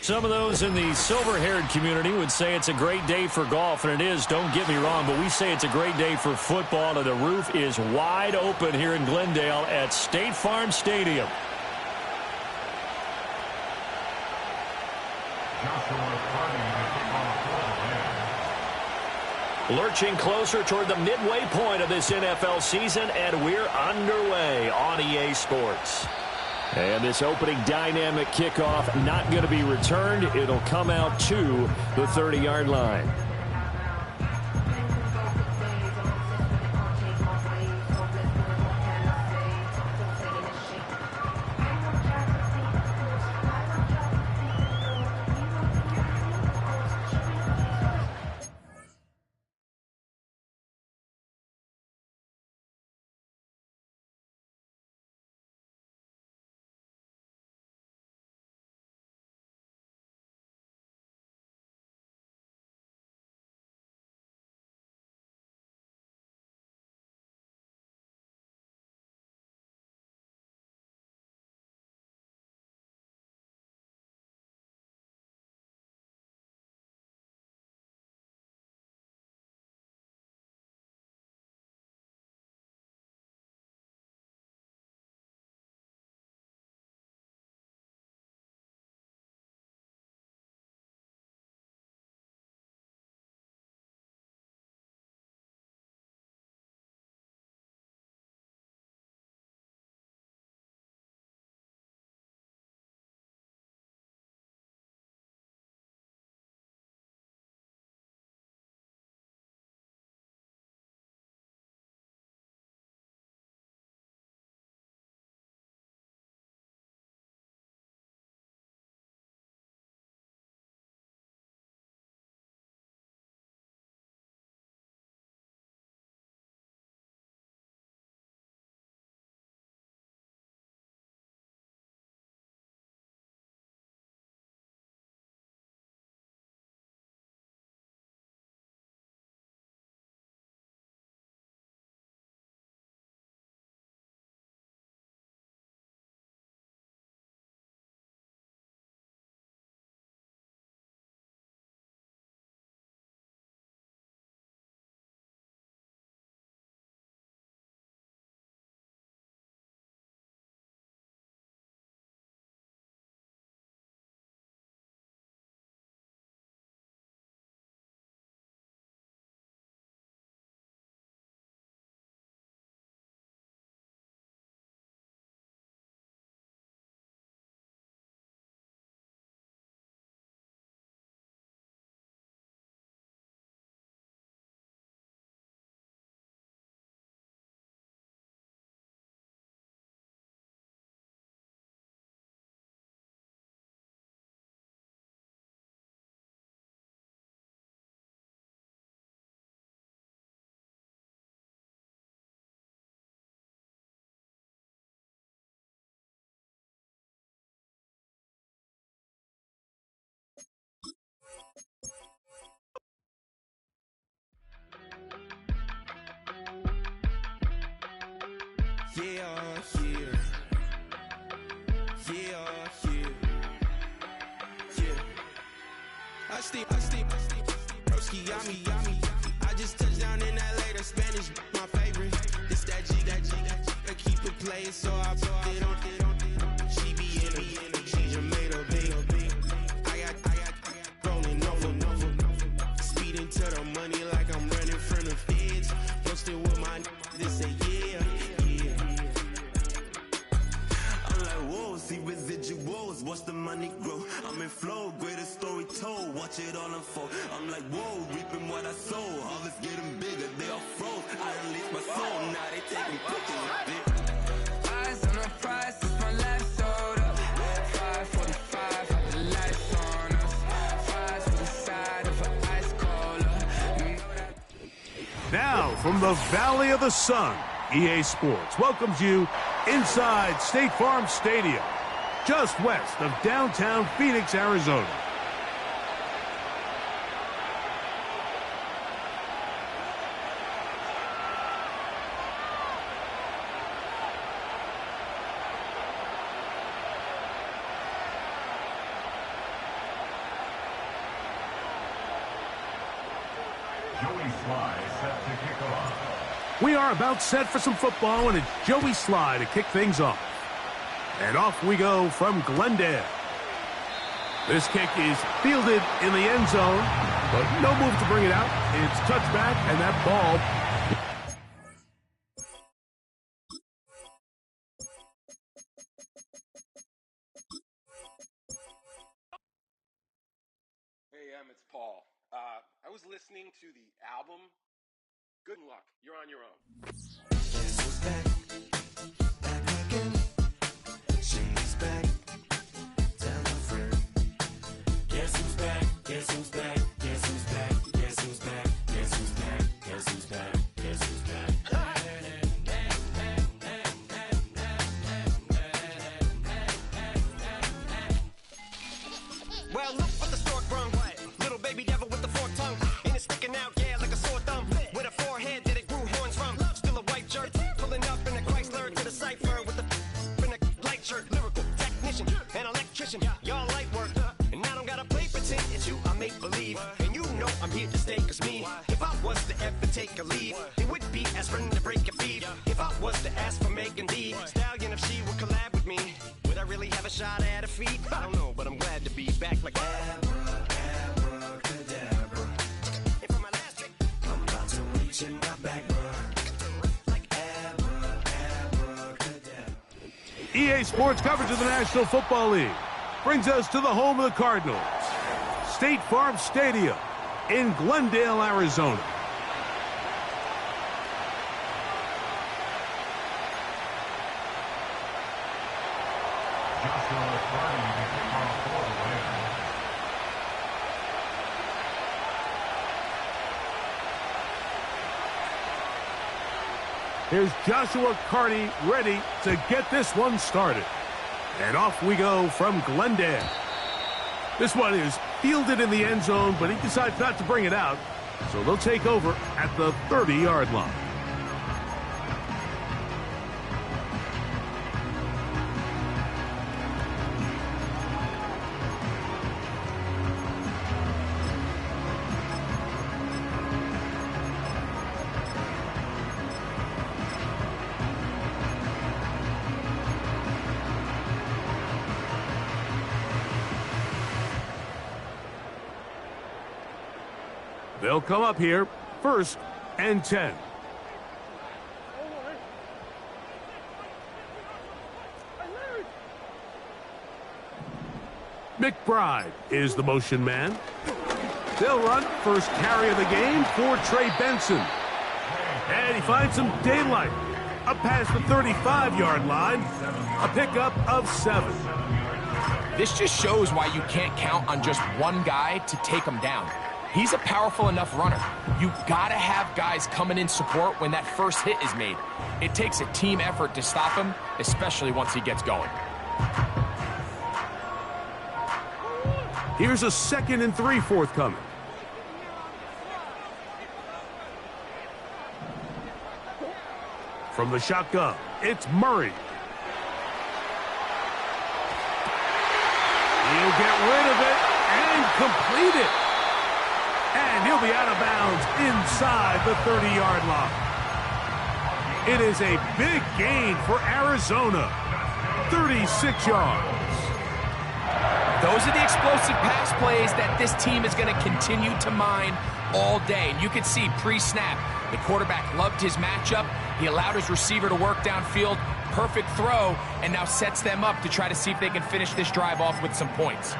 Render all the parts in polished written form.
Some of those in the silver-haired community would say it's a great day for golf, and it is, don't get me wrong, but we say it's a great day for football, and the roof is wide open here in Glendale at State Farm Stadium. Lurching closer toward the midway point of this NFL season, and we're underway on EA Sports. And this opening dynamic kickoff not going to be returned. It'll come out to the 30-yard line. I just touched down in LA, the Spanish, my favorite. This that G, I keep it playing, so I put it on. She be in the she just made a big. I got rolling over. Speeding to the money like I'm running from the feds. Posted with my this say yeah. I'm like, whoa, see residuals, watch the money grow. I'm in flow, greatest story told, watch it all unfold. I'm like, whoa, reaping what I sow. All is getting bigger, they all froze. I release my soul, now they taking pictures of it. Eyes on the prize, it's my last soda. 545, have the lights on us. Fries for the side of an ice cola. Now, from the Valley of the Sun, EA Sports welcomes you inside State Farm Stadium, just west of downtown Phoenix, Arizona. We are about set for some football, and it's Joey Sly to kick things off. And off we go from Glendale. This kick is fielded in the end zone, but no move to bring it out. It's touchback, and that ball... Hey, it's Paul. I was listening to the album. Good luck. You're on your own. Guess who's back? Back again. She's back. Tell a friend. Guess who's back? Guess who's back? Guess who's back? Guess who's back? Guess who's back? Guess who's back? Guess who's back? Well, look what the stork brung. Little baby devil with the forked tongue. And it's sticking out, yeah, like a sore thumb. With a forehead that it grew horns from. Still a white jerk. Pulling up in a Chrysler to the cipher with the in a light shirt. Lyrical technician, an electrician. Y'all light work. And I don't gotta play pretend. It's you I make believe. And you know I'm here to stay, cause me. If I was to ever take a leave, it would be as friend to break a feed. If I was to ask for Megan D Stallion, if she would collab with me, would I really have a shot at a feat? I don't know, but I'm glad to be back like Abracadabra. And for my last trick, I'm about to reach in my back, like abracadabra. EA Sports coverage of the National Football League brings us to the home of the Cardinals, State Farm Stadium in Glendale, Arizona. Here's Joshua Carney ready to get this one started. And off we go from Glendale. This one is fielded in the end zone, but he decides not to bring it out. So they'll take over at the 30-yard line. They'll come up here, 1st and 10. McBride is the motion man. They'll run first carry of the game for Trey Benson. And he finds some daylight. Up past the 35-yard line, a pickup of 7. This just shows why you can't count on just one guy to take him down. He's a powerful enough runner. You gotta have guys coming in support when that first hit is made. It takes a team effort to stop him, especially once he gets going. Here's a 2nd and 3 forthcoming. From the shotgun, it's Murray. He'll get rid of it and complete it. And he'll be out of bounds inside the 30-yard line. It is a big gain for Arizona. 36 yards. Those are the explosive pass plays that this team is going to continue to mine all day. And you can see pre-snap, the quarterback loved his matchup. He allowed his receiver to work downfield. Perfect throw, and now sets them up to try to see if they can finish this drive off with some points.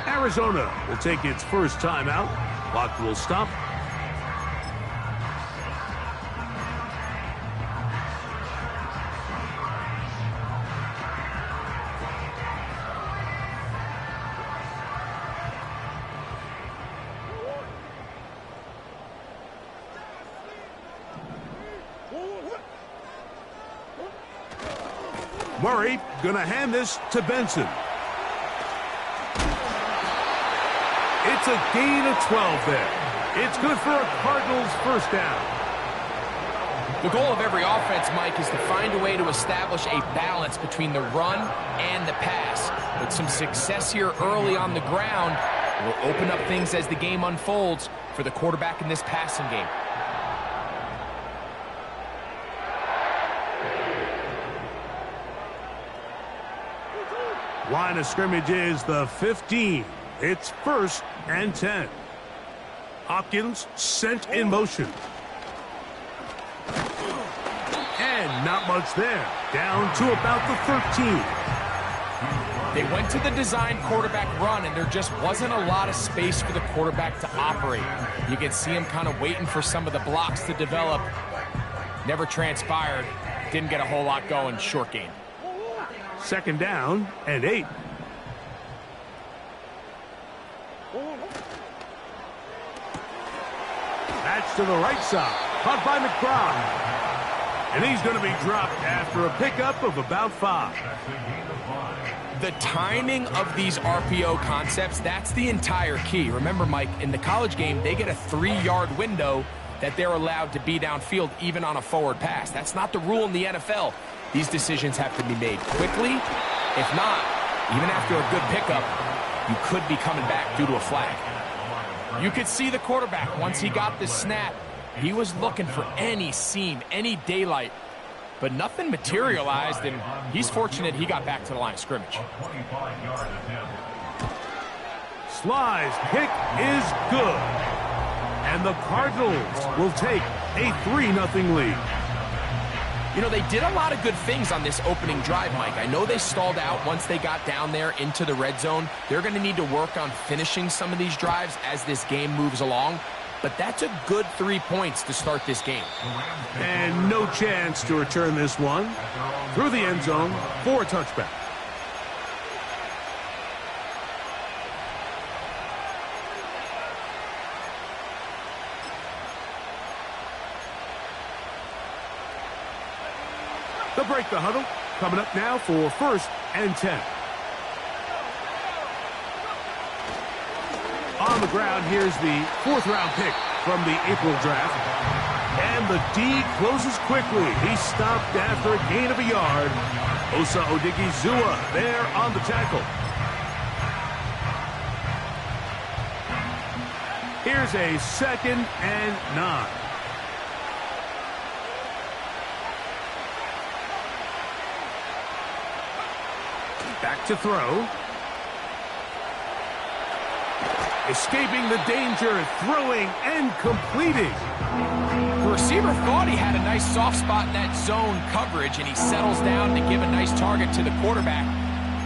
Arizona will take its first timeout. Clock will stop. Murray gonna hand this to Benson. It's a gain of 12 there. It's good for a Cardinals first down. The goal of every offense, Mike, is to find a way to establish a balance between the run and the pass. But some success here early on the ground will open up things as the game unfolds for the quarterback in this passing game. Line of scrimmage is the 15. It's 1st and 10. Hopkins sent in motion. And not much there. Down to about the 13. They went to the design quarterback run, and there just wasn't a lot of space for the quarterback to operate. You can see him kind of waiting for some of the blocks to develop. Never transpired. Didn't get a whole lot going. Short game. 2nd down and 8. That's to the right side. Caught by McBride. And he's going to be dropped after a pickup of about 5. The timing of these RPO concepts, that's the entire key. Remember, Mike, in the college game, they get a 3-yard window that they're allowed to be downfield even on a forward pass. That's not the rule in the NFL. These decisions have to be made quickly. If not, even after a good pickup, you could be coming back due to a flag. You could see the quarterback, once he got the snap, he was looking for any seam, any daylight, but nothing materialized, and he's fortunate he got back to the line of scrimmage. Sly's kick is good. And the Cardinals will take a 3-0 lead. You know, they did a lot of good things on this opening drive, Mike. I know they stalled out once they got down there into the red zone. They're going to need to work on finishing some of these drives as this game moves along. But that's a good 3 points to start this game. And no chance to return this one through the end zone for a touchback. They'll break the huddle. Coming up now for 1st and 10. On the ground, here's the 4th-round pick from the April draft. And the D closes quickly. He stopped after a gain of a yard. Osa Odigizua there on the tackle. Here's a 2nd and 9. Back to throw. Escaping the danger, throwing and completing. The receiver thought he had a nice soft spot in that zone coverage, and he settles down to give a nice target to the quarterback.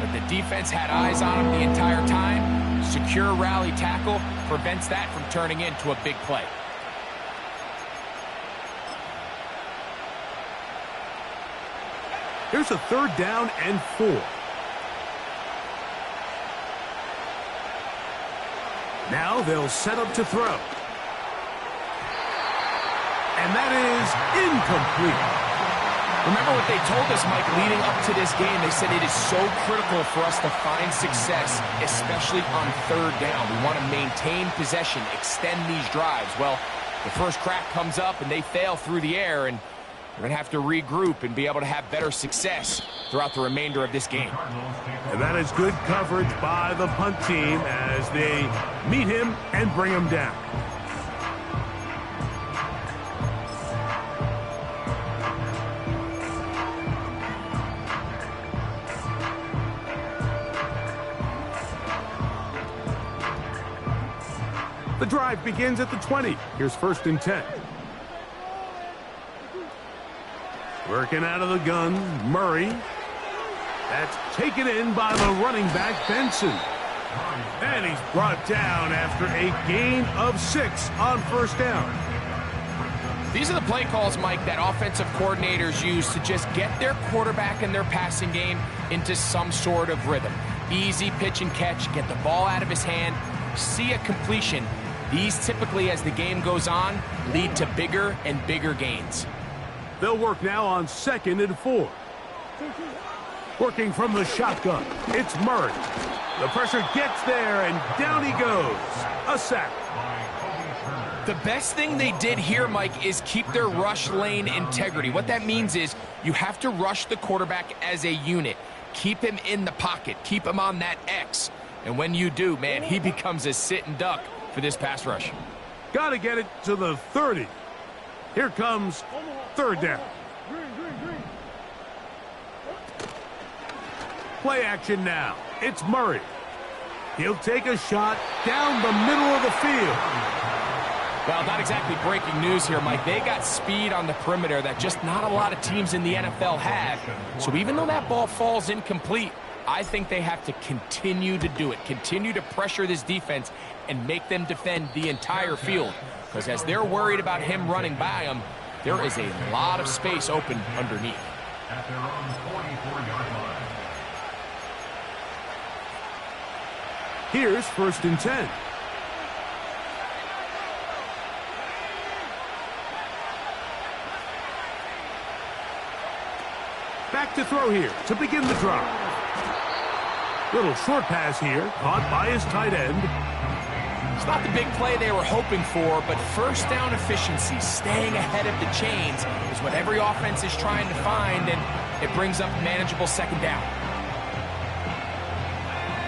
But the defense had eyes on him the entire time. Secure rally tackle prevents that from turning into a big play. Here's a 3rd down and 4. Now they'll set up to throw. And that is incomplete. Remember what they told us, Mike, leading up to this game. They said it is so critical for us to find success, especially on 3rd down. We want to maintain possession, extend these drives. Well, the first crack comes up and they fail through the air, and we're going to have to regroup and be able to have better success throughout the remainder of this game. And that is good coverage by the punt team as they meet him and bring him down. The drive begins at the 20. Here's 1st and 10. Working out of the gun, Murray. That's taken in by the running back, Benson. And he's brought down after a gain of 6 on 1st down. These are the play calls, Mike, that offensive coordinators use to just get their quarterback and their passing game into some sort of rhythm. Easy pitch and catch, get the ball out of his hand, see a completion. These typically, as the game goes on, lead to bigger and bigger gains. They'll work now on 2nd and 4. Working from the shotgun, it's Murray. The pressure gets there, and down he goes. A sack. The best thing they did here, Mike, is keep their rush lane integrity. What that means is you have to rush the quarterback as a unit. Keep him in the pocket. Keep him on that X. And when you do, man, he becomes a sitting duck for this pass rush. Got to get it to the 30. Here comes third down. Play action now. It's Murray. He'll take a shot down the middle of the field. Well, not exactly breaking news here, Mike. They got speed on the perimeter that just not a lot of teams in the NFL have. So even though that ball falls incomplete, I think they have to continue to do it. Continue to pressure this defense and make them defend the entire field. Because as they're worried about him running by them, there is a lot of space open underneath. At their own 44-yard line. Here's 1st and 10. Back to throw here to begin the drive. Little short pass here, caught by his tight end. It's not the big play they were hoping for, but first down efficiency, staying ahead of the chains, is what every offense is trying to find, and it brings up manageable second down.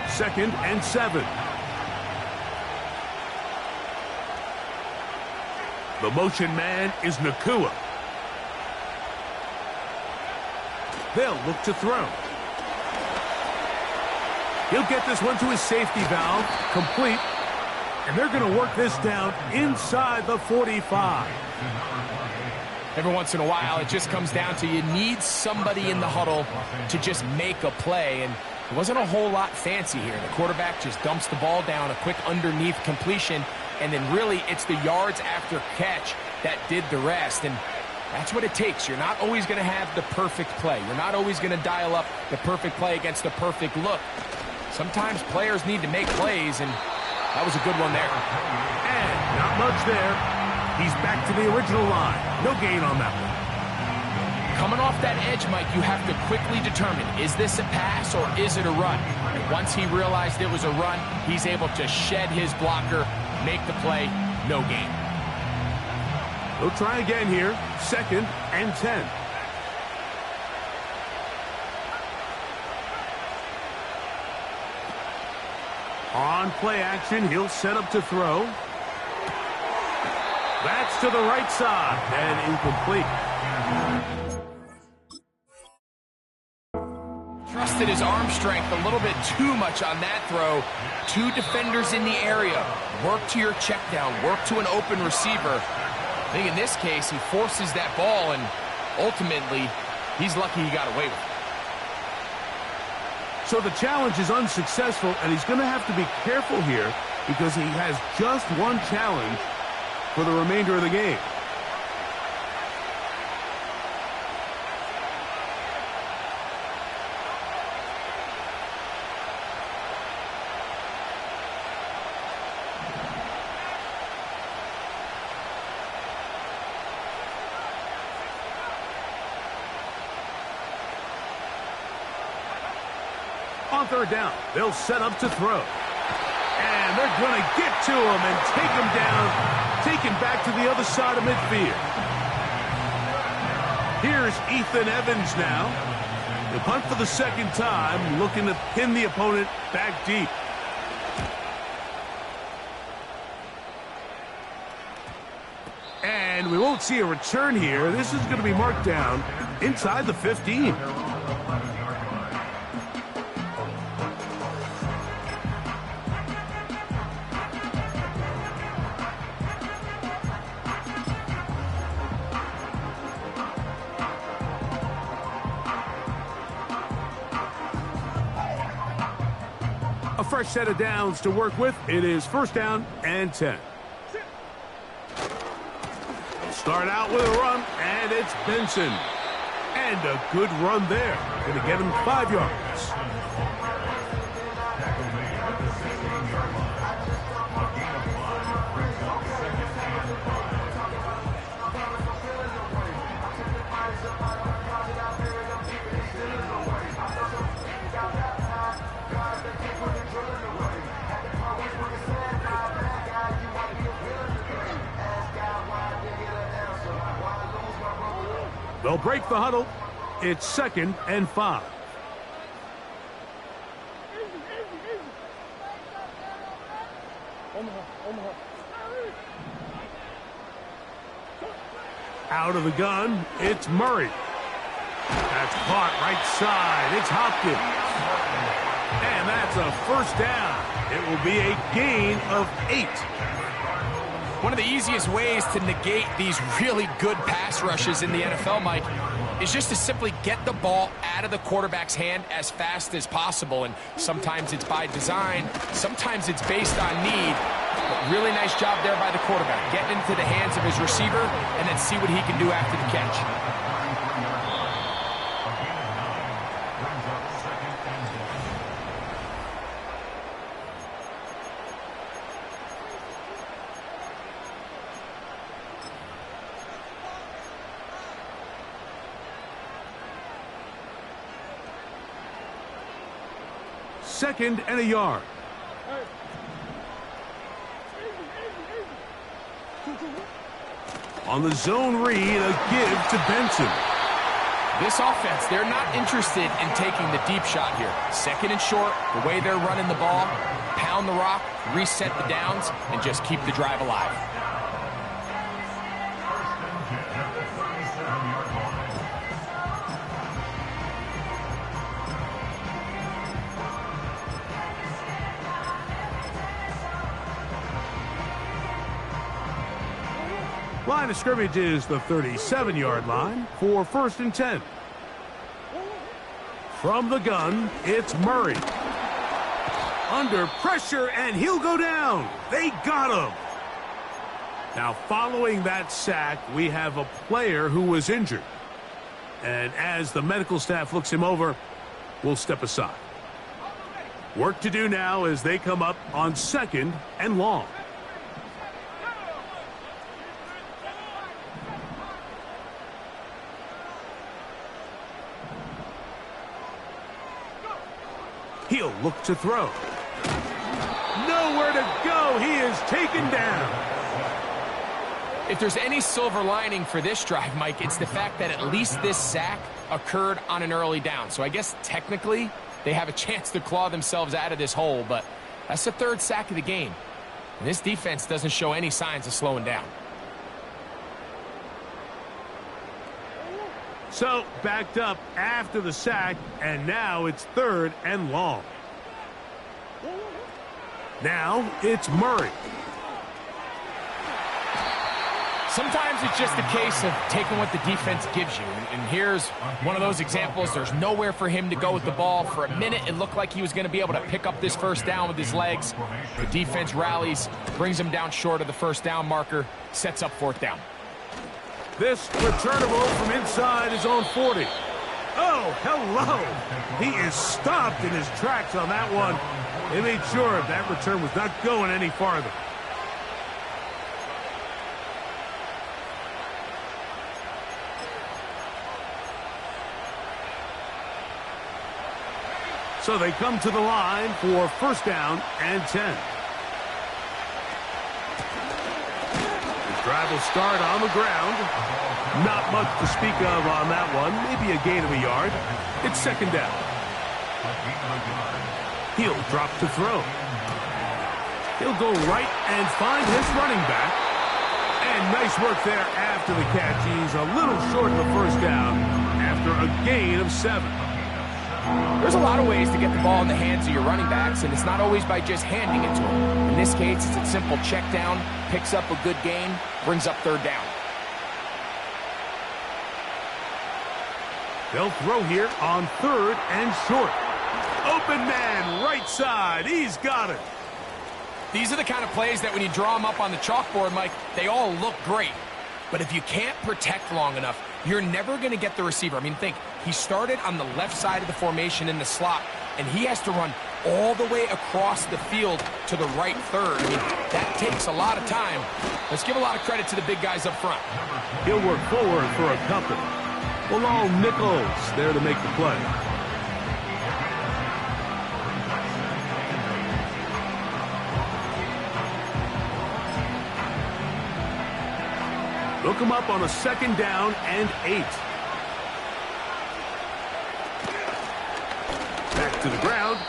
2nd and 7. The motion man is Nacua. They'll look to throw. He'll get this one to his safety valve, complete, and they're going to work this down inside the 45. Every once in a while, it just comes down to you need somebody in the huddle to just make a play, and it wasn't a whole lot fancy here. The quarterback just dumps the ball down, a quick underneath completion, and then really it's the yards after catch that did the rest, and that's what it takes. You're not always going to have the perfect play. You're not always going to dial up the perfect play against the perfect look. Sometimes players need to make plays, and that was a good one there. And not much there. He's back to the original line. No gain on that one. Coming off that edge, Mike, you have to quickly determine, is this a pass or is it a run? And once he realized it was a run, he's able to shed his blocker, make the play, no gain. They'll try again here. 2nd and 10. On play action, he'll set up to throw. That's to the right side and incomplete. Trusted his arm strength a little bit too much on that throw. 2 defenders in the area. Work to your check down. Work to an open receiver. I think in this case, he forces that ball, and ultimately, he's lucky he got away with it. So the challenge is unsuccessful, and he's going to have to be careful here because he has just one challenge for the remainder of the game. On 3rd down, they'll set up to throw. And they're going to get to him and take him down, take him back to the other side of midfield. Here's Ethan Evans now. The punt for the 2nd time, looking to pin the opponent back deep. And we won't see a return here. This is going to be marked down inside the 15. A fresh set of downs to work with. It is 1st down and 10. They'll start out with a run, and it's Benson. And a good run there. Going to get him 5 yards. They'll break the huddle. It's 2nd and 5. Out of the gun, it's Murray. That's caught right side. It's Hopkins. And that's a first down. It will be a gain of 8. One of the easiest ways to negate these really good pass rushes in the NFL, Mike, is just to simply get the ball out of the quarterback's hand as fast as possible. And sometimes it's by design, sometimes it's based on need. But really nice job there by the quarterback, getting into the hands of his receiver and then see what he can do after the catch. Second and a yard. On the zone read, a give to Benson. This offense, they're not interested in taking the deep shot here. 2nd and short, the way they're running the ball, pound the rock, reset the downs, and just keep the drive alive. Line of scrimmage is the 37-yard line for 1st and 10. From the gun, it's Murray. Under pressure, and he'll go down. They got him. Now, following that sack, we have a player who was injured. And as the medical staff looks him over, we'll step aside. Work to do now as they come up on 2nd and long. He'll look to throw. Nowhere to go. He is taken down. If there's any silver lining for this drive, Mike, it's the fact that at least this sack occurred on an early down. So I guess technically they have a chance to claw themselves out of this hole, but that's the 3rd sack of the game. And this defense doesn't show any signs of slowing down. So, backed up after the sack, and now it's 3rd and long. Now, it's Murray. Sometimes it's just a case of taking what the defense gives you. And here's one of those examples. There's nowhere for him to go with the ball. For a minute, it looked like he was going to be able to pick up this first down with his legs. The defense rallies, brings him down short of the first down marker, sets up 4th down. This returnable from inside his own 40. Oh, hello. He is stopped in his tracks on that one. They made sure that return was not going any farther. So they come to the line for 1st down and 10. Drive will start on the ground. Not much to speak of on that one. Maybe a gain of a yard. It's 2nd down. He'll drop to throw. He'll go right and find his running back. And nice work there after the catch. He's a little short of the first down after a gain of 7. There's a lot of ways to get the ball in the hands of your running backs, and it's not always by just handing it to them. In this case, it's a simple check down, picks up a good gain, brings up 3rd down. They'll throw here on 3rd and short. Open man, right side. He's got it. These are the kind of plays that when you draw them up on the chalkboard, Mike, they all look great. But if you can't protect long enough, you're never going to get the receiver. I mean, think, he started on the left side of the formation in the slot, and he has to run all the way across the field to the right 3rd. I mean, that takes a lot of time. Let's give a lot of credit to the big guys up front. He'll work forward for a couple. Bilal Nichols there to make the play. They'll come up on a 2nd down and 8.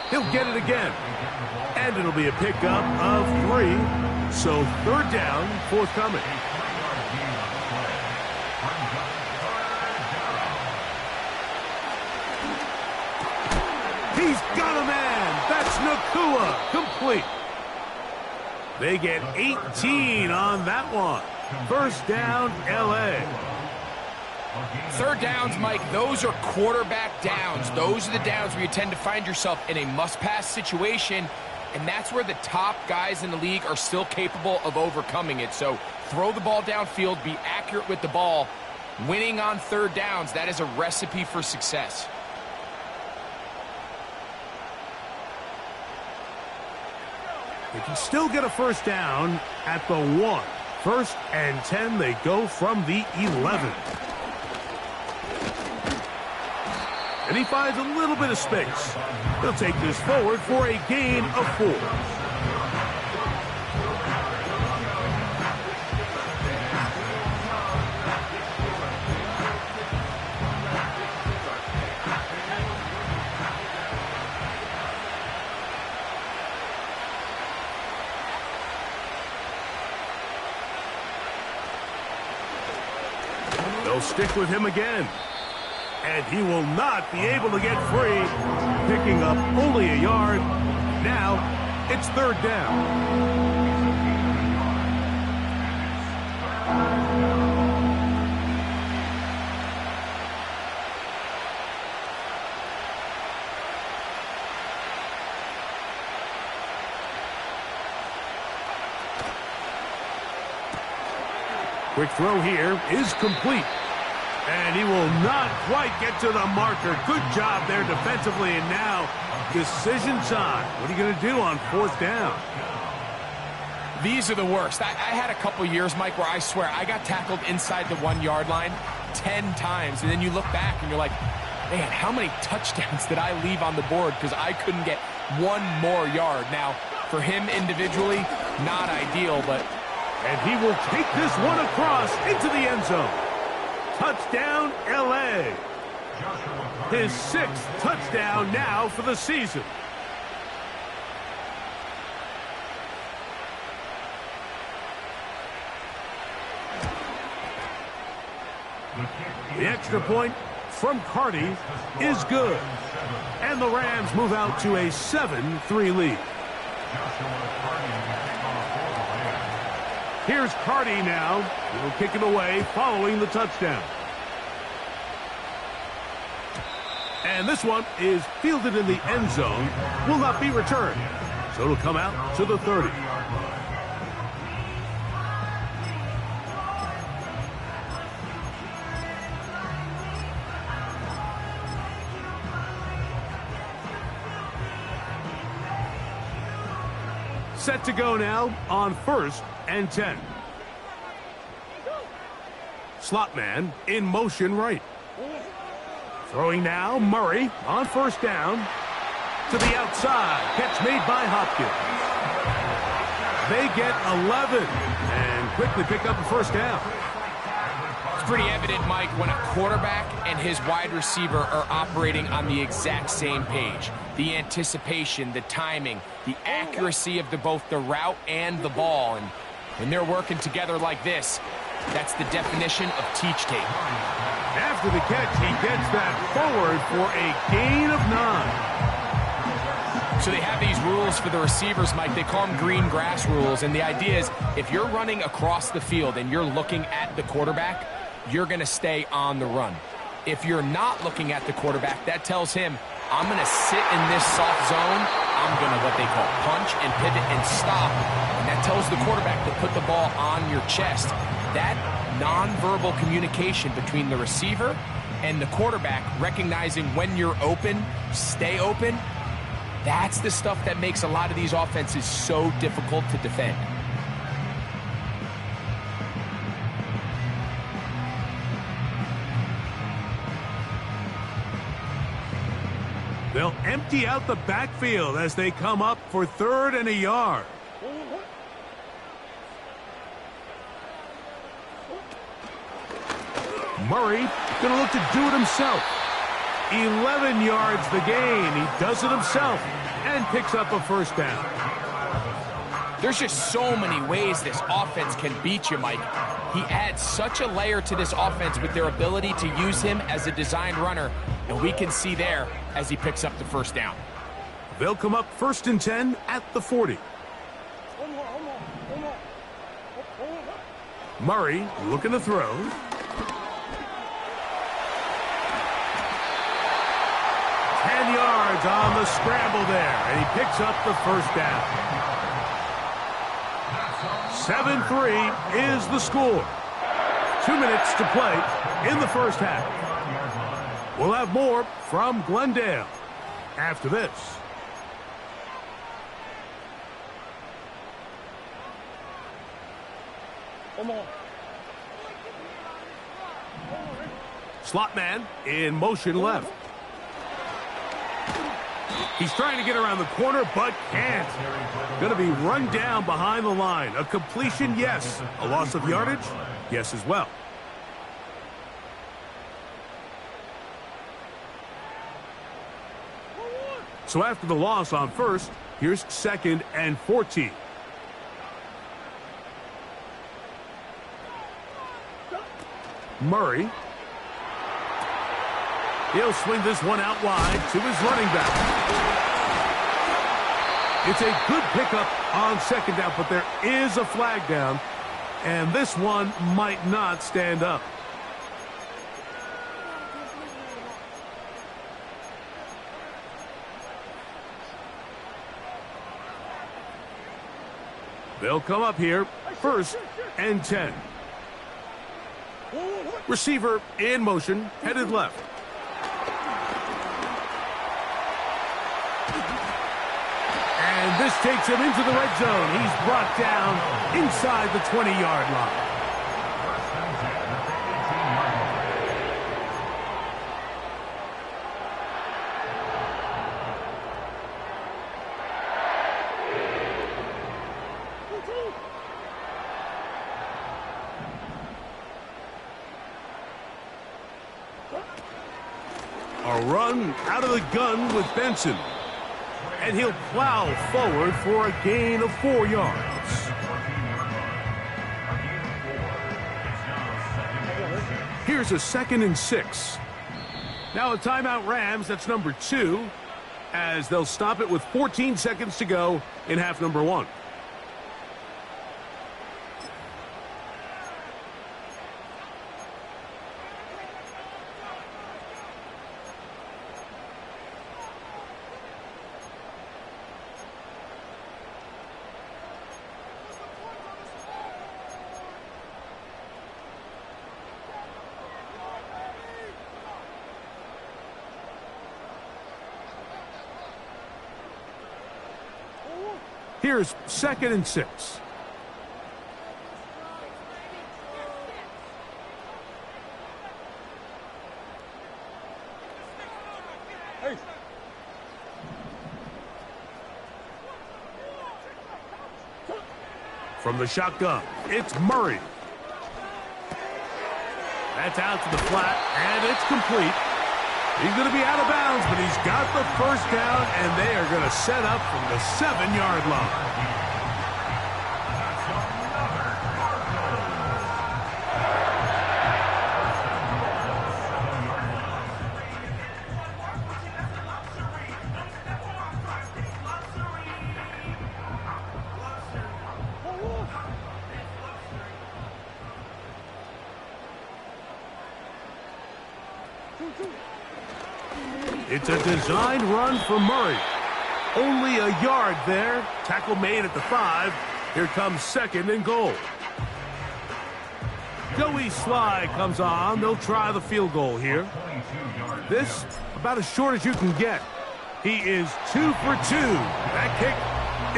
He'll get it again. And it'll be a pickup of 3. So third down, forthcoming. He's got a man. That's Nacua. Complete. They get 18 on that one. First down, L.A. Third downs, Mike, those are quarterback downs. Those are the downs where you tend to find yourself in a must-pass situation, and that's where the top guys in the league are still capable of overcoming it. So throw the ball downfield, be accurate with the ball. Winning on third downs, that is a recipe for success. They can still get a first down at the 1. First and 10, they go from the 11. And he finds a little bit of space. They'll take this forward for a gain of 4. They'll stick with him again. And he will not be able to get free, picking up only a yard. Now it's third down. Quick throw here is complete. And he will not quite get to the marker. Good job there defensively. And now, decision time. What are you going to do on fourth down? These are the worst. I had a couple years, Mike, where I swear I got tackled inside the 1-yard line 10 times. And then you look back and you're like, man, how many touchdowns did I leave on the board because I couldn't get one more yard? Now, for him individually, not ideal, but... And he will take this one across into the end zone. Touchdown, L.A. His 6th touchdown now for the season. The extra point from Carty is good. And the Rams move out to a 7-3 lead. Here's Carty now. He'll kick it away following the touchdown. And this one is fielded in the end zone. Will not be returned. So it'll come out to the 30. Set to go now on 1st and 10. Slot man in motion right. Throwing now, Murray on first down. To the outside. Catch made by Hopkins. They get 11 and quickly pick up the first down. It's pretty evident, Mike, when a quarterback and his wide receiver are operating on the exact same page. The anticipation, the timing, the accuracy of both the route and the ball. And when they're working together like this, that's the definition of teach tape. After the catch, he gets that forward for a gain of 9. So they have these rules for the receivers, Mike. They call them green grass rules. And the idea is if you're running across the field and you're looking at the quarterback, you're going to stay on the run. If you're not looking at the quarterback, that tells him, I'm going to sit in this soft zone. I'm going to what they call punch and pivot and stop. And that tells the quarterback to put the ball on your chest. That nonverbal communication between the receiver and the quarterback, recognizing when you're open, stay open, that's the stuff that makes a lot of these offenses so difficult to defend. They'll empty out the backfield as they come up for 3rd and a yard. Murray going to look to do it himself. 11 yards the gain. He does it himself. and picks up a first down. There's just so many ways this offense can beat you, Mike. He adds such a layer to this offense with their ability to use him as a designed runner, and we can see there as he picks up the first down. They'll come up 1st and 10 at the 40. Murray looking to throw. 10 yards on the scramble there, and he picks up the first down. 7-3 is the score. 2 minutes to play in the first half. We'll have more from Glendale after this. Slot man in motion left. He's trying to get around the corner, but can't. Going to be run down behind the line. A completion, yes. A loss of yardage, yes as well. So after the loss on first, here's 2nd and 14. Murray. He'll swing this one out wide to his running back. It's a good pickup on 2nd down, but there is a flag down, and this one might not stand up. They'll come up here, 1st and 10. Receiver in motion, headed left. And this takes him into the red zone. He's brought down inside the 20-yard line. A run out of the gun with Benson. And he'll plow forward for a gain of 4 yards. Here's a 2nd and 6. Now a timeout Rams, that's number 2, as they'll stop it with 14 seconds to go in half number 1. Here's 2nd and 6. From the shotgun, it's Murray. That's out to the flat, and it's complete. He's going to be out of bounds, but he's got the first down, and they are going to set up from the 7-yard line. It's a designed run for Murray. Only a yard there. Tackle made at the 5. Here comes 2nd and goal. Joey Sly comes on. They'll try the field goal here. This, about as short as you can get. He is 2 for 2. That kick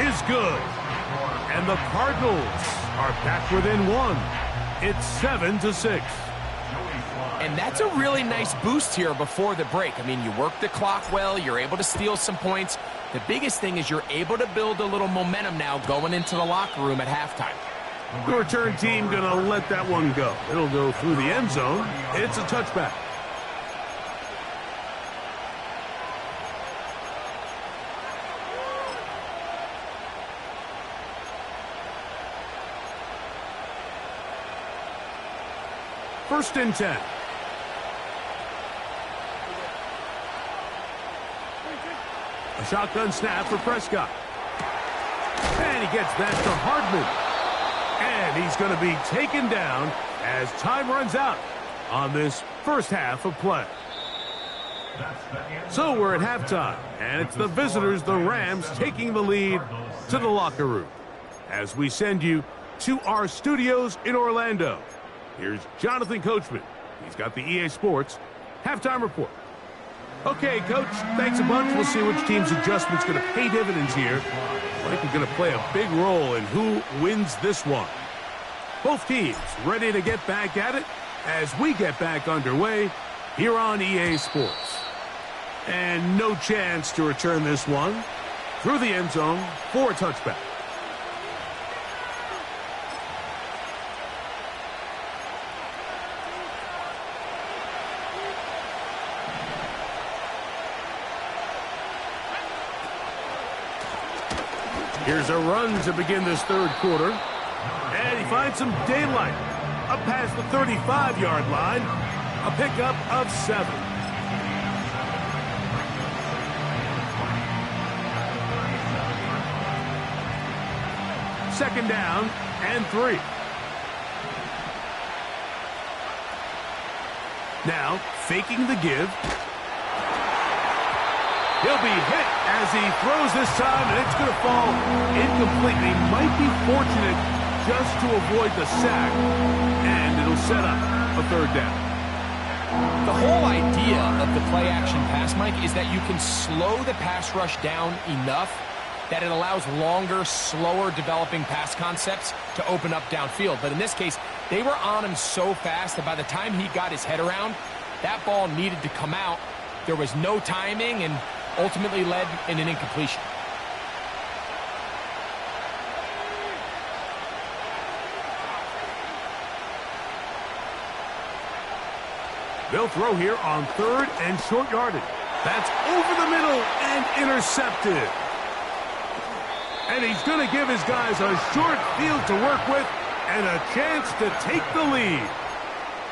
is good. And the Cardinals are back within 1. It's 7-6. And that's a really nice boost here before the break. I mean, you work the clock well. You're able to steal some points. The biggest thing is you're able to build a little momentum now going into the locker room at halftime. The return team going to let that one go. It'll go through the end zone. It's a touchback. First and 10. A shotgun snap for Prescott. And he gets that to Hardman. And he's going to be taken down as time runs out on this first half of play. So we're at halftime, and it's the visitors, the Rams, taking the lead to the locker room as we send you to our studios in Orlando. Here's Jonathan Coachman. He's got the EA Sports halftime report. Okay, Coach, thanks a bunch. We'll see which team's adjustment's going to pay dividends here. I think we're going to play a big role in who wins this one. Both teams ready to get back at it as we get back underway here on EA Sports. And no chance to return this one through the end zone for a touchback. Here's a run to begin this third quarter. And he finds some daylight up past the 35-yard line. A pickup of 7. Second down and 3. Now, faking the give. He'll be hit as he throws this time, and it's going to fall incomplete. He might be fortunate just to avoid the sack, and it'll set up a third down. The whole idea of the play-action pass, Mike, is that you can slow the pass rush down enough that it allows longer, slower developing pass concepts to open up downfield. But in this case, they were on him so fast that by the time he got his head around, that ball needed to come out. There was no timing and ultimately led in an incompletion. They'll throw here on third and short yardage. That's over the middle and intercepted. And he's going to give his guys a short field to work with and a chance to take the lead.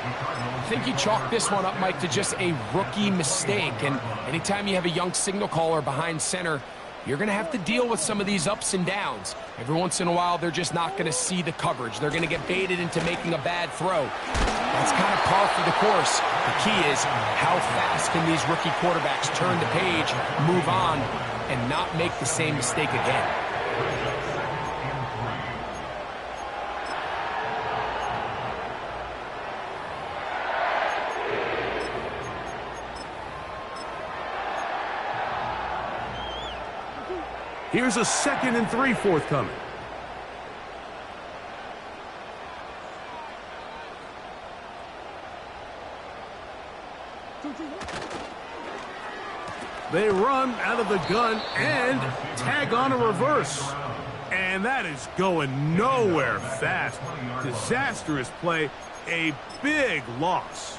I think you chalk this one up, Mike, to just a rookie mistake. And anytime you have a young signal caller behind center, you're going to have to deal with some of these ups and downs. Every once in a while, they're just not going to see the coverage. They're going to get baited into making a bad throw. That's kind of par for the course. The key is how fast can these rookie quarterbacks turn the page, move on, and not make the same mistake again. Here's a 2nd and 3 forthcoming. They run out of the gun and tag on a reverse. And that is going nowhere fast. Disastrous play, a big loss.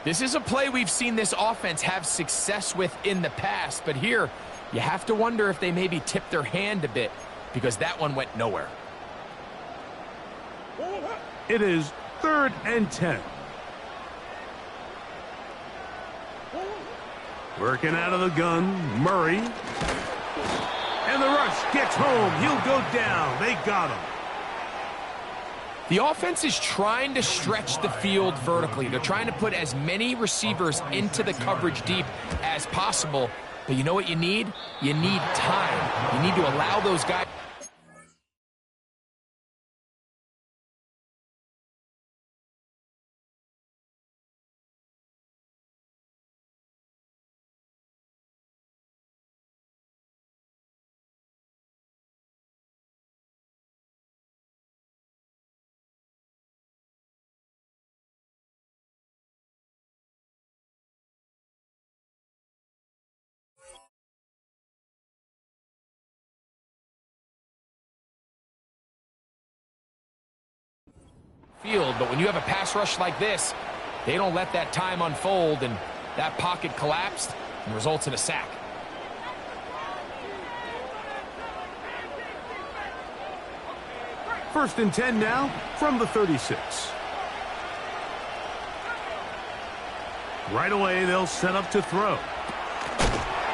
This is a play we've seen this offense have success with in the past, but here you have to wonder if they maybe tipped their hand a bit because that one went nowhere. It is 3rd and 10. Working out of the gun, Murray. And the rush gets home. He'll go down. They got him. The offense is trying to stretch the field vertically. They're trying to put as many receivers into the coverage deep as possible. But you know what you need? You need time. You need to allow those guys. Field, but when you have a pass rush like this, they don't let that time unfold, and that pocket collapsed and results in a sack. First and 10 now from the 36. Right away, they'll set up to throw.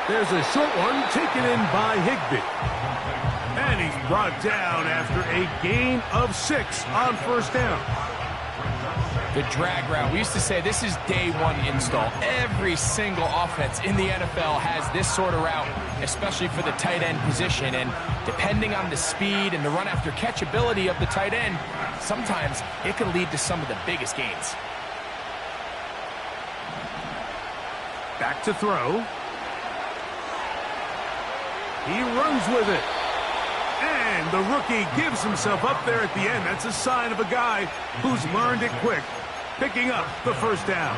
There's a short one taken in by Higbee. And he's brought down after a gain of 6 on first down. The drag route. We used to say this is day one install. Every single offense in the NFL has this sort of route, especially for the tight end position. And depending on the speed and the run after catch ability of the tight end, sometimes it can lead to some of the biggest gains. Back to throw. He runs with it. And the rookie gives himself up there at the end. That's a sign of a guy who's learned it quick, picking up the first down.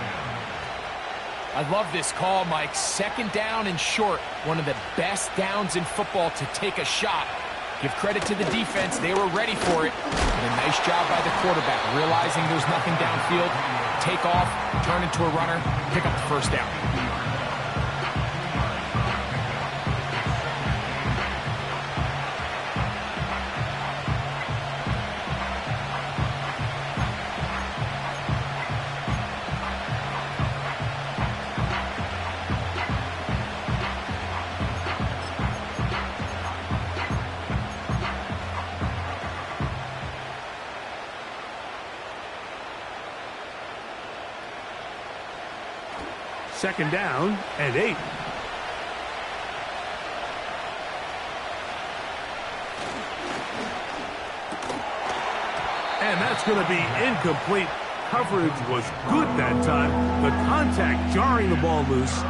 I love this call, Mike. Second down and short. One of the best downs in football to take a shot. Give credit to the defense. They were ready for it. And a nice job by the quarterback, realizing there's nothing downfield. Take off, turn into a runner, pick up the first down. Second down and 8. And that's going to be incomplete. Coverage was good that time. The contact jarring the ball loose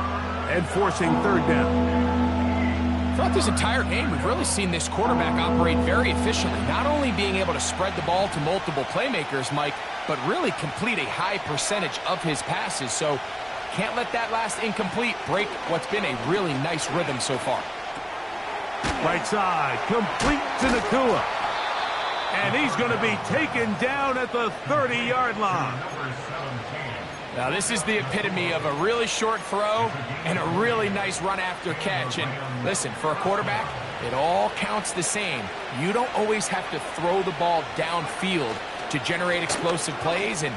and forcing third down. Throughout this entire game, we've really seen this quarterback operate very efficiently, not only being able to spread the ball to multiple playmakers, Mike, but really complete a high percentage of his passes. So can't let that last incomplete break what's been a really nice rhythm so far. Right side, complete to Nacua. And he's going to be taken down at the 30-yard line. Now this is the epitome of a really short throw and a really nice run after catch. And listen, for a quarterback, it all counts the same. You don't always have to throw the ball downfield to generate explosive plays, and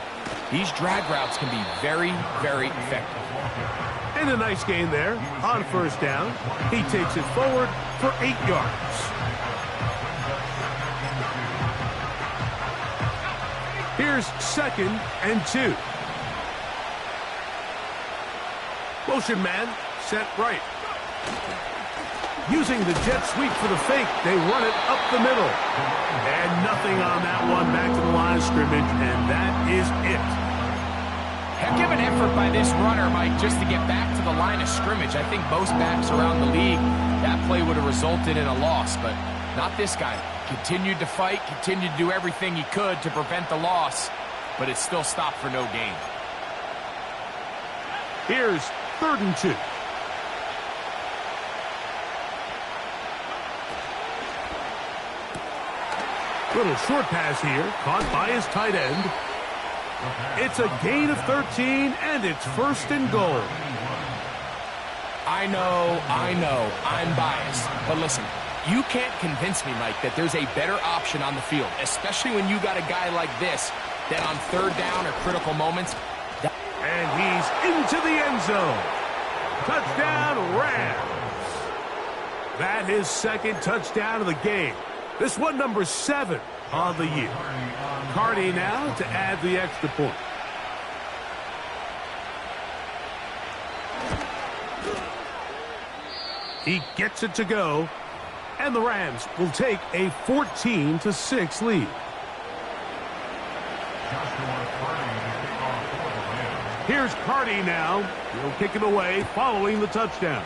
these drag routes can be very, very effective. And a nice gain there on first down. He takes it forward for 8 yards. Here's second and 2. Motion man set right. Using the jet sweep for the fake, they run it up the middle. And nothing on that one, back to the line of scrimmage, and that is it. Heck of an effort by this runner, Mike, just to get back to the line of scrimmage. I think most backs around the league, that play would have resulted in a loss, but not this guy. Continued to fight, continued to do everything he could to prevent the loss, but it still stopped for no gain. Here's third and 2. Little short pass here, caught by his tight end. It's a gain of 13, and it's first and goal. I know, I'm biased. But listen, you can't convince me, Mike, that there's a better option on the field, especially when you got a guy like this, that on third down or critical moments. And he's into the end zone. Touchdown, Rams. That is second touchdown of the game. This one, number 7 on the year. Carty now to add the extra point. He gets it to go, and the Rams will take a 14-6 lead. Here's Carty now. He'll kick it away following the touchdown.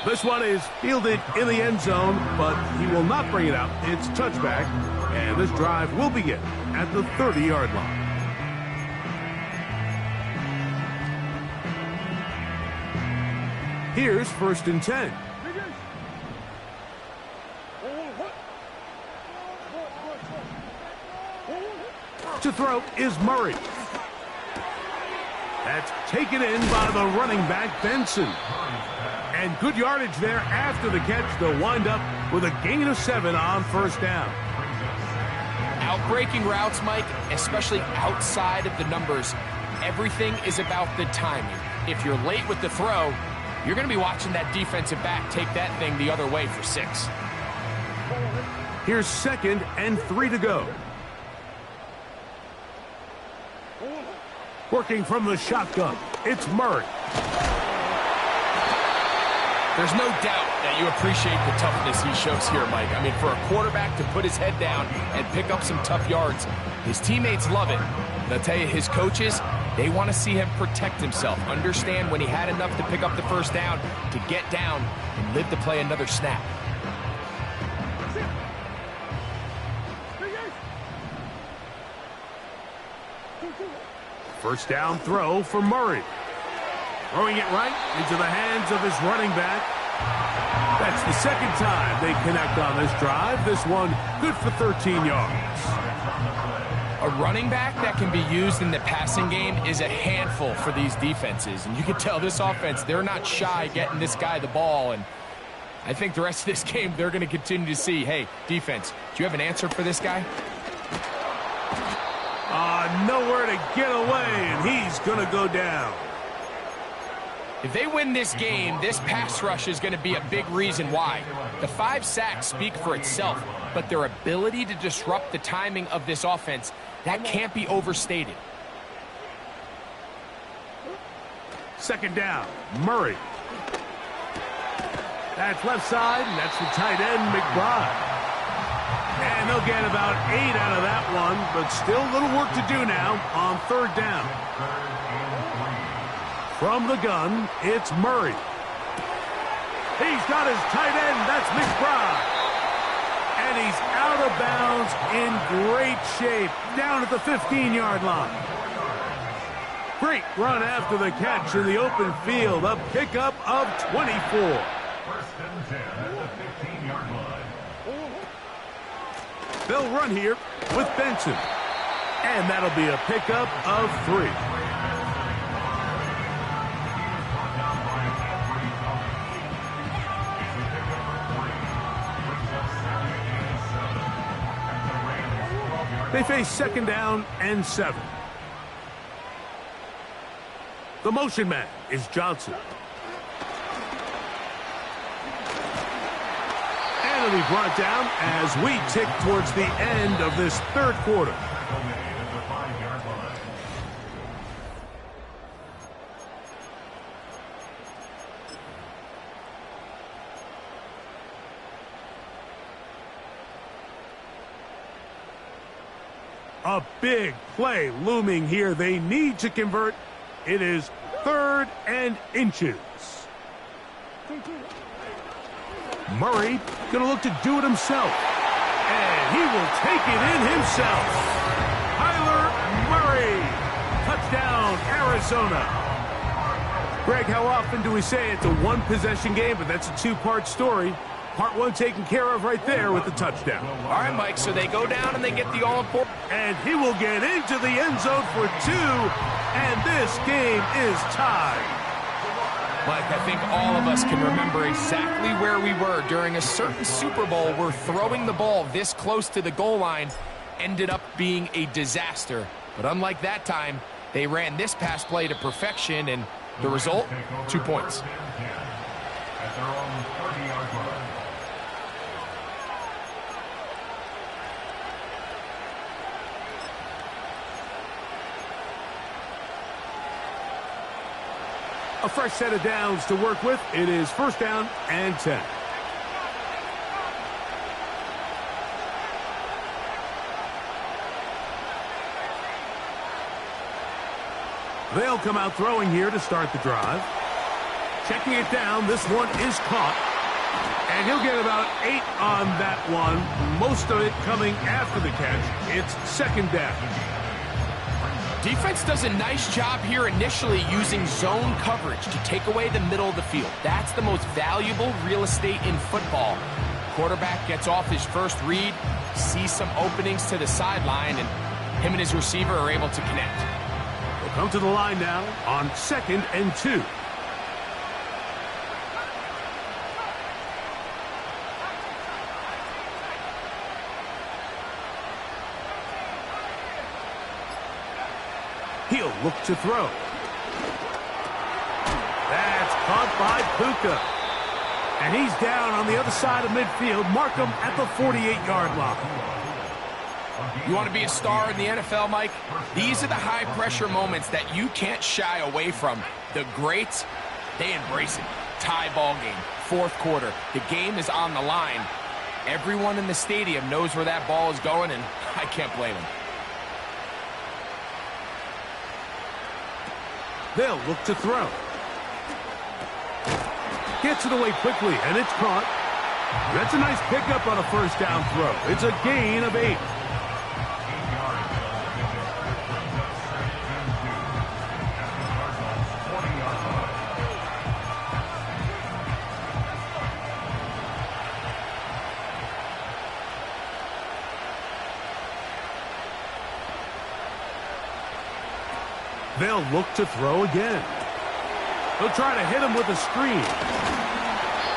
This one is fielded in the end zone, but he will not bring it out. It's touchback, and this drive will begin at the 30-yard line. Here's first and 10. To throw is Murray. That's taken in by the running back, Benson. And good yardage there after the catch. They'll wind up with a gain of 7 on first down. Out breaking routes, Mike, especially outside of the numbers, everything is about the timing. If you're late with the throw, you're going to be watching that defensive back take that thing the other way for 6. Here's 2nd and 3 to go. Working from the shotgun, it's Murray. There's no doubt that you appreciate the toughness he shows here, Mike. I mean, for a quarterback to put his head down and pick up some tough yards, his teammates love it. And I'll tell you, his coaches, they want to see him protect himself, understand when he had enough to pick up the first down, to get down and live to play another snap. First down throw for Murray. Throwing it right into the hands of his running back. That's the second time they connect on this drive. This one good for 13 yards. A running back that can be used in the passing game is a handful for these defenses. And you can tell this offense, they're not shy getting this guy the ball. And I think the rest of this game, they're going to continue to see, hey, defense, do you have an answer for this guy? Nowhere to get away, and he's going to go down. If they win this game, this pass rush is going to be a big reason why. The 5 sacks speak for itself, but their ability to disrupt the timing of this offense, that can't be overstated. Second down, Murray. That's left side, and that's the tight end, McBride. And they'll get about 8 out of that one, but still a little work to do now on 3rd down. From the gun, it's Murray. He's got his tight end, that's McBride. And he's out of bounds in great shape, down at the 15-yard line. Great run after the catch in the open field, a pickup of 24. First and 10 at the 15-yard line. They'll run here with Benson. And that'll be a pickup of 3. They face 2nd down and 7. The motion man is Johnson. And it'll be brought down as we tick towards the end of this 3rd quarter. A big play looming here. They need to convert. It is 3rd and inches. Murray going to look to do it himself. And he will take it in himself. Kyler Murray. Touchdown, Arizona. Greg, how often do we say it's a one-possession game, but that's a 2-part story? Part 1 taken care of right there with the touchdown. All right, Mike, so they go down and they get the all-important. And he will get into the end zone for 2, and this game is tied. Mike, I think all of us can remember exactly where we were during a certain Super Bowl where throwing the ball this close to the goal line ended up being a disaster. But unlike that time, they ran this pass play to perfection, and the result, 2 points. At their own 30-yard line. A fresh set of downs to work with. It is 1st down and 10. They'll come out throwing here to start the drive. Checking it down. This one is caught. And he'll get about 8 on that one. Most of it coming after the catch. It's 2nd down. Defense does a nice job here initially using zone coverage to take away the middle of the field. That's the most valuable real estate in football. Quarterback gets off his first read, sees some openings to the sideline, and him and his receiver are able to connect. They'll come to the line now on 2nd and 2. He'll look to throw. That's caught by Puka. And he's down on the other side of midfield. Mark him at the 48-yard line. You want to be a star in the NFL, Mike? These are the high-pressure moments that you can't shy away from. The greats, they embrace it. Tie ball game, fourth quarter. The game is on the line. Everyone in the stadium knows where that ball is going, and I can't blame them. They'll look to throw. Gets it away quickly, and it's caught. That's a nice pickup on a first down throw. It's a gain of 8. They'll look to throw again. They'll try to hit him with a screen.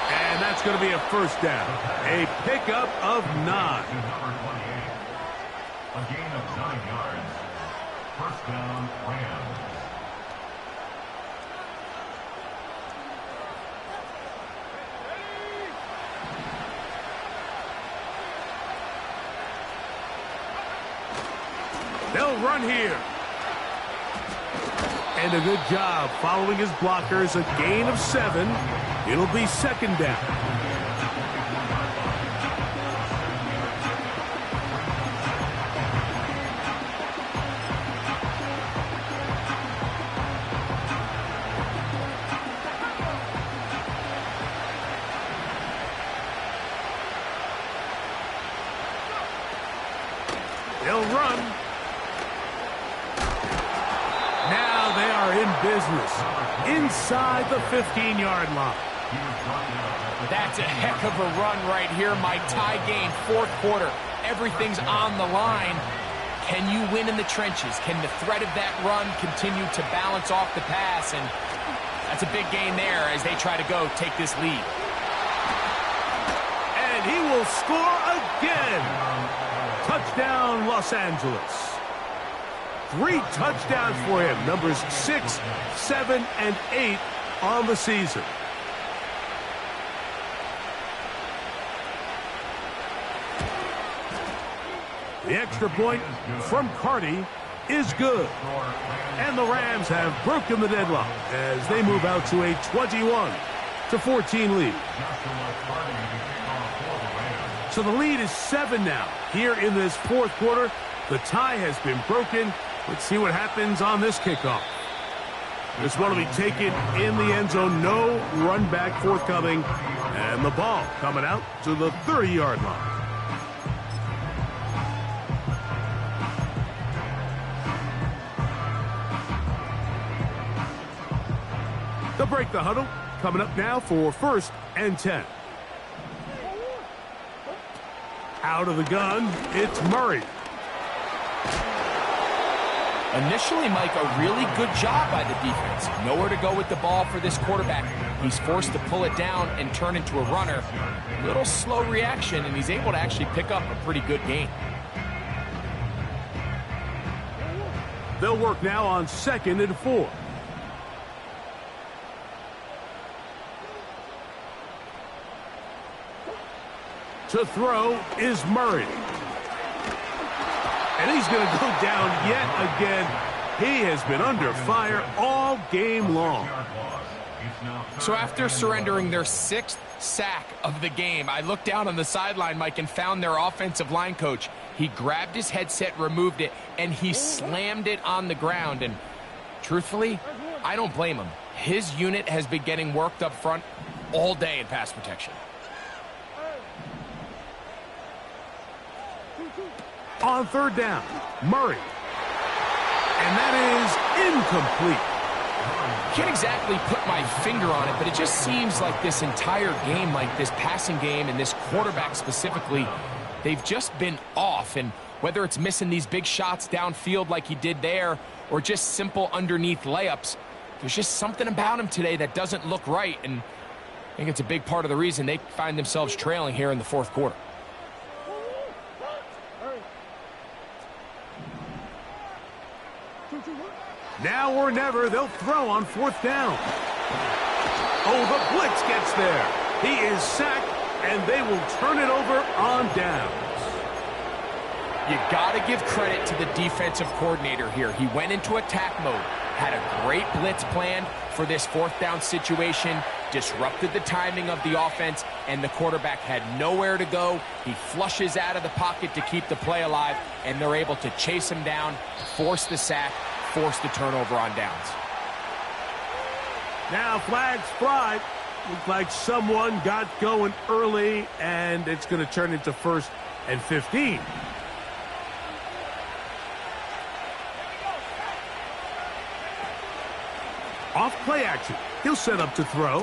And that's going to be a first down. A pickup of 9. Number 28. A gain of 9 yards. First down, Rams. They'll run here. And a good job following his blockers. A gain of 7. It'll be second down. They'll run. Now they are in business inside the 15-yard line. That's a heck of a run right here, Mike. Tie game, fourth quarter. Everything's on the line. Can you win in the trenches? Can the threat of that run continue to balance off the pass? And that's a big gain there as they try to go take this lead. And he will score again. Touchdown, Los Angeles. 3 touchdowns for him. Numbers 6, 7, and 8 on the season. The extra point from Carty is good. And the Rams have broken the deadlock as they move out to a 21-14 lead. So the lead is 7 now. Here in this fourth quarter, the tie has been broken. Let's see what happens on this kickoff. This one will be taken in the end zone. No run back forthcoming. And the ball coming out to the 30-yard line. They'll break the huddle. Coming up now for 1st and 10. Out of the gun, it's Murray. Initially, Mike, a really good job by the defense. Nowhere to go with the ball for this quarterback. He's forced to pull it down and turn into a runner. Little slow reaction, and he's able to actually pick up a pretty good gain. They'll work now on 2nd and 4. To throw is Murray. And he's going to go down yet again. He has been under fire all game long. So after surrendering their 6th sack of the game, I looked down on the sideline, Mike, and found their offensive line coach. He grabbed his headset, removed it, and he slammed it on the ground. And truthfully, I don't blame him. His unit has been getting worked up front all day in pass protection. On 3rd down, Murray. And that is incomplete. Can't exactly put my finger on it, but it just seems like this entire game, like this passing game and this quarterback specifically, they've just been off. And whether it's missing these big shots downfield like he did there or just simple underneath layups, there's just something about him today that doesn't look right. And I think it's a big part of the reason they find themselves trailing here in the fourth quarter. Now or never, they'll throw on 4th down. Oh, the blitz gets there. He is sacked, and they will turn it over on downs. You got to give credit to the defensive coordinator here. He went into attack mode, had a great blitz plan for this 4th down situation, disrupted the timing of the offense, and the quarterback had nowhere to go. He flushes out of the pocket to keep the play alive, and they're able to chase him down, force the sack, force the turnover on downs. Now flags fly. Looks like someone got going early, and it's going to turn into 1st and 15. Off play action. He'll set up to throw.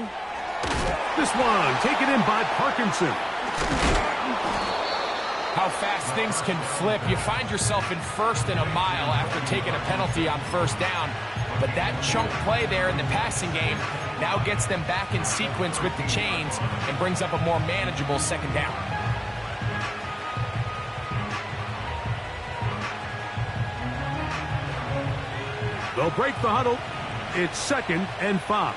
This one taken in by Parkinson. How fast things can flip. You find yourself in 1st and a mile after taking a penalty on 1st down. But that chunk play there in the passing game now gets them back in sequence with the chains and brings up a more manageable 2nd down. They'll break the huddle. It's 2nd and 5.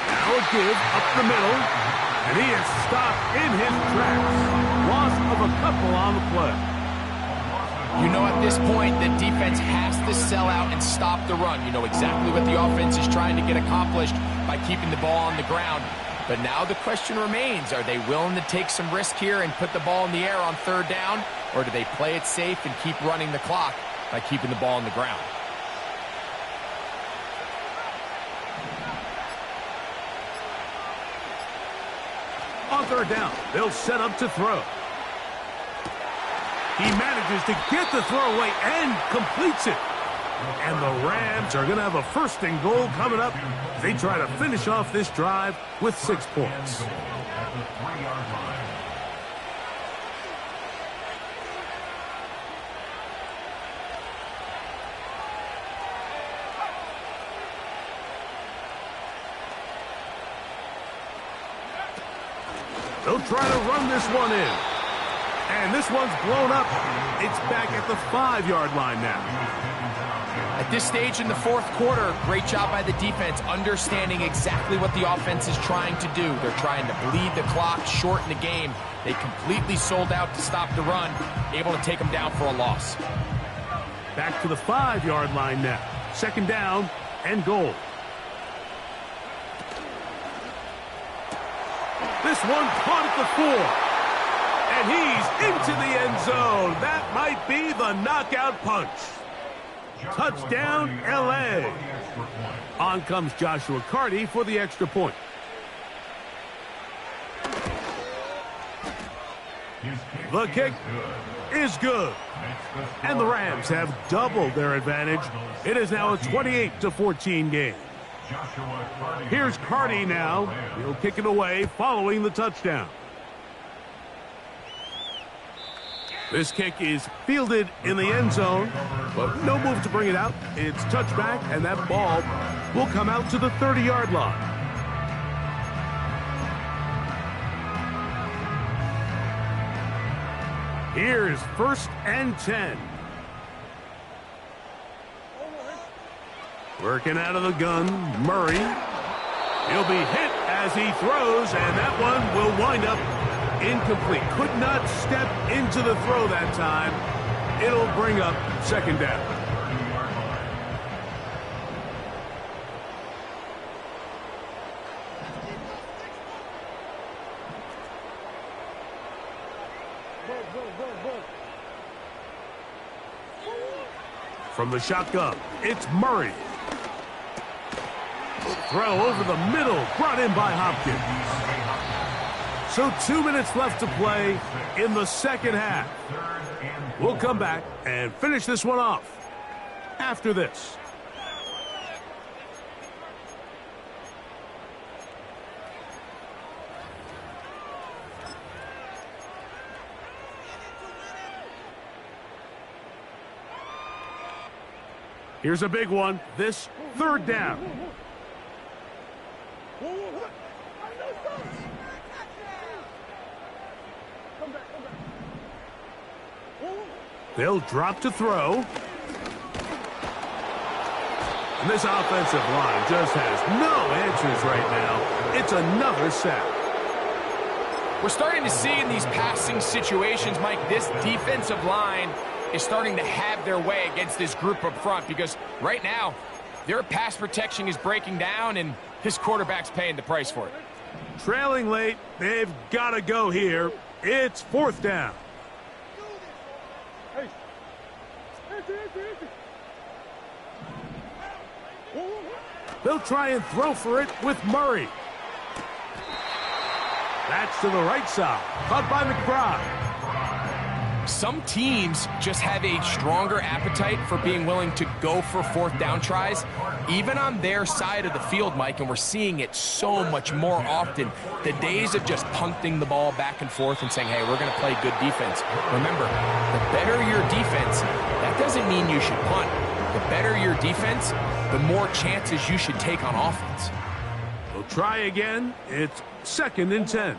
Now a give up the middle, and he is stopped in his tracks. Loss of a couple on the play. You know, at this point, the defense has to sell out and stop the run. You know exactly what the offense is trying to get accomplished by keeping the ball on the ground. But now the question remains, are they willing to take some risk here and put the ball in the air on 3rd down? Or do they play it safe and keep running the clock by keeping the ball on the ground? On 3rd down, they'll set up to throw. He manages to get the throw away and completes it. And the Rams are going to have a 1st and goal coming up. They try to finish off this drive with 6 points. At the 3-yard line. They'll try to run this one in. And this one's blown up. It's back at the 5-yard line now. At this stage in the 4th quarter, great job by the defense, understanding exactly what the offense is trying to do. They're trying to bleed the clock, shorten the game. They completely sold out to stop the run, able to take them down for a loss. Back to the 5-yard line now. 2nd down and goal. This one caught at the 4. And he's into the end zone. That might be the knockout punch. Touchdown, L.A. On comes Joshua Carty for the extra point. The kick is good. And the Rams have doubled their advantage. It is now a 28-14 game. Here's Carty now. He'll kick it away following the touchdown. This kick is fielded in the end zone, but no move to bring it out. It's touchback, and that ball will come out to the 30-yard line. Here's 1st and 10. Working out of the gun, Murray. He'll be hit as he throws, and that one will wind up incomplete. Could not step into the throw that time. It'll bring up 2nd down. From the shotgun, it's Murray. Throw over the middle, brought in by Hopkins. So 2 minutes left to play in the 2nd half. We'll come back and finish this one off after this. Here's a big one. This 3rd down. They'll drop to throw. And this offensive line just has no answers right now. It's another sack. We're starting to see in these passing situations, Mike, this defensive line is starting to have their way against this group up front because right now, their pass protection is breaking down and this quarterback's paying the price for it. Trailing late, they've got to go here. It's fourth down. They'll try and throw for it with Murray. That's to the right side. Caught by McBride. Some teams just have a stronger appetite for being willing to go for fourth down tries, even on their side of the field, Mike, and we're seeing it so much more often. The days of just punting the ball back and forth and saying, hey, we're going to play good defense. Remember, the better your defense, that doesn't mean you should punt. The better your defense, the more chances you should take on offense. We'll try again. It's 2nd and 10.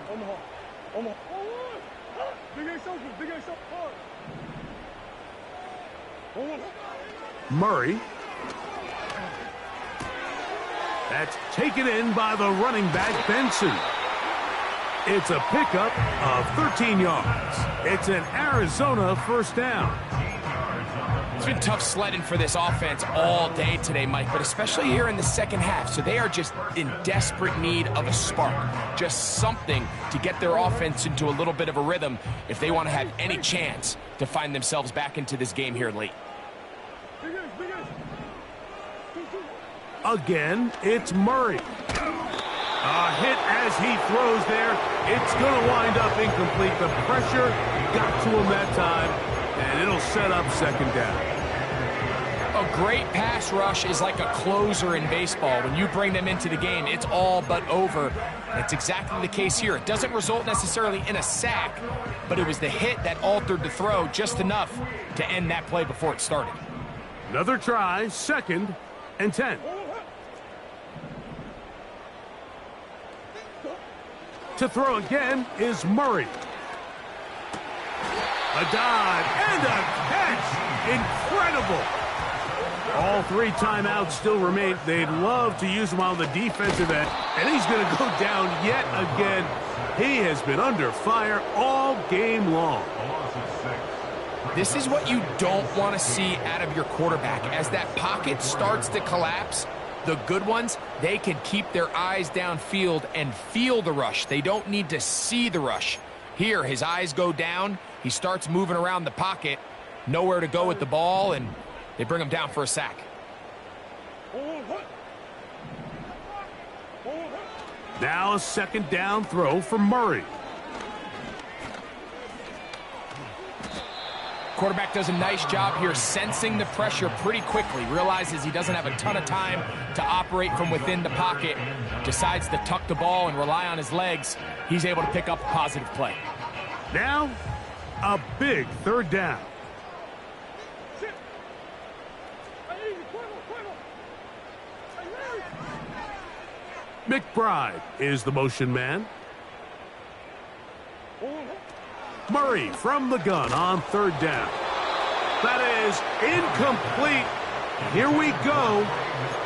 Murray. That's taken in by the running back, Benson. It's a pickup of 13 yards. It's an Arizona first down. It's been tough sledding for this offense all day today, Mike, but especially here in the second half. So they are just in desperate need of a spark, just something to get their offense into a little bit of a rhythm if they want to have any chance to find themselves back into this game here late. Again, it's Murray. A hit as he throws there. It's going to wind up incomplete. The pressure got to him that time, and it'll set up second down. A great pass rush is like a closer in baseball. When you bring them into the game, it's all but over. It's exactly the case here. It doesn't result necessarily in a sack, but it was the hit that altered the throw just enough to end that play before it started. Another try, 2nd and 10. To throw again is Murray. A dive and a catch. Incredible. All 3 timeouts still remain. They'd love to use him on the defensive end, and he's going to go down yet again. He has been under fire all game long. This is what you don't want to see out of your quarterback. As that pocket starts to collapse, the good ones, they can keep their eyes downfield and feel the rush. They don't need to see the rush. Here, his eyes go down. He starts moving around the pocket. Nowhere to go with the ball, and they bring him down for a sack. Now a second down throw for Murray. Quarterback does a nice job here sensing the pressure pretty quickly. Realizes he doesn't have a ton of time to operate from within the pocket. Decides to tuck the ball and rely on his legs. He's able to pick up a positive play. Now, a big third down. McBride is the motion man. Murray from the gun on 3rd down. That is incomplete. Here we go.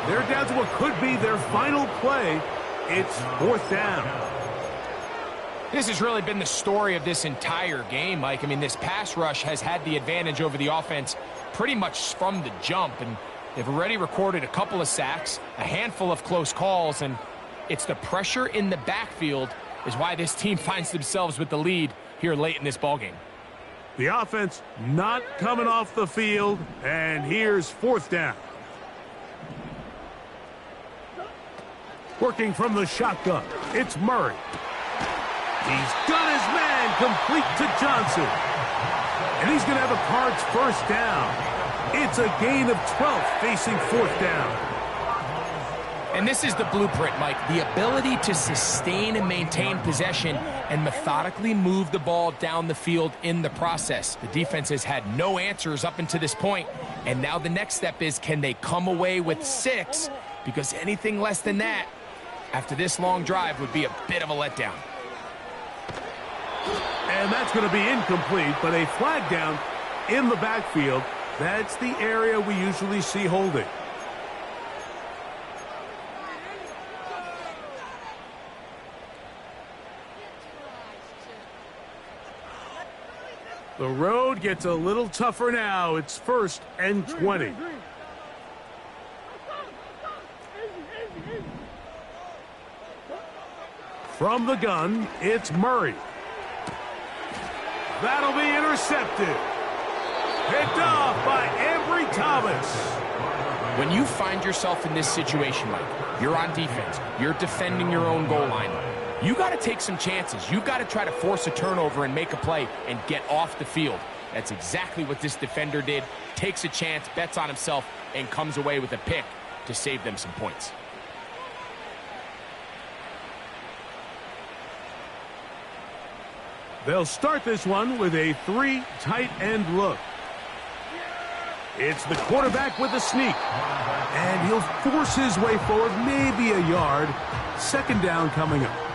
They're down to what could be their final play. It's 4th down. This has really been the story of this entire game, Mike. I mean, this pass rush has had the advantage over the offense pretty much from the jump, and they've already recorded a couple of sacks, a handful of close calls, and it's the pressure in the backfield is why this team finds themselves with the lead here late in this ballgame. The offense not coming off the field, and here's 4th down. Working from the shotgun, it's Murray. He's got his man complete to Johnson. And he's going to have a Cards first down. It's a gain of 12 facing 4th down. And this is the blueprint, Mike. The ability to sustain and maintain possession and methodically move the ball down the field in the process. The defense has had no answers up until this point, and now the next step is, can they come away with 6? Because anything less than that, after this long drive, would be a bit of a letdown. And that's going to be incomplete, but a flag down in the backfield. That's the area we usually see holding. The road gets a little tougher now. It's 1st and 20. From the gun, it's Murray. That'll be intercepted. Picked off by Ambry Thomas. When you find yourself in this situation, Mike, you're on defense, you're defending your own goal line, you got to take some chances. You got to try to force a turnover and make a play and get off the field. That's exactly what this defender did. Takes a chance, bets on himself, and comes away with a pick to save them some points. They'll start this one with a 3 tight end look. It's the quarterback with a sneak. And he'll force his way forward, maybe a yard. 2nd down coming up.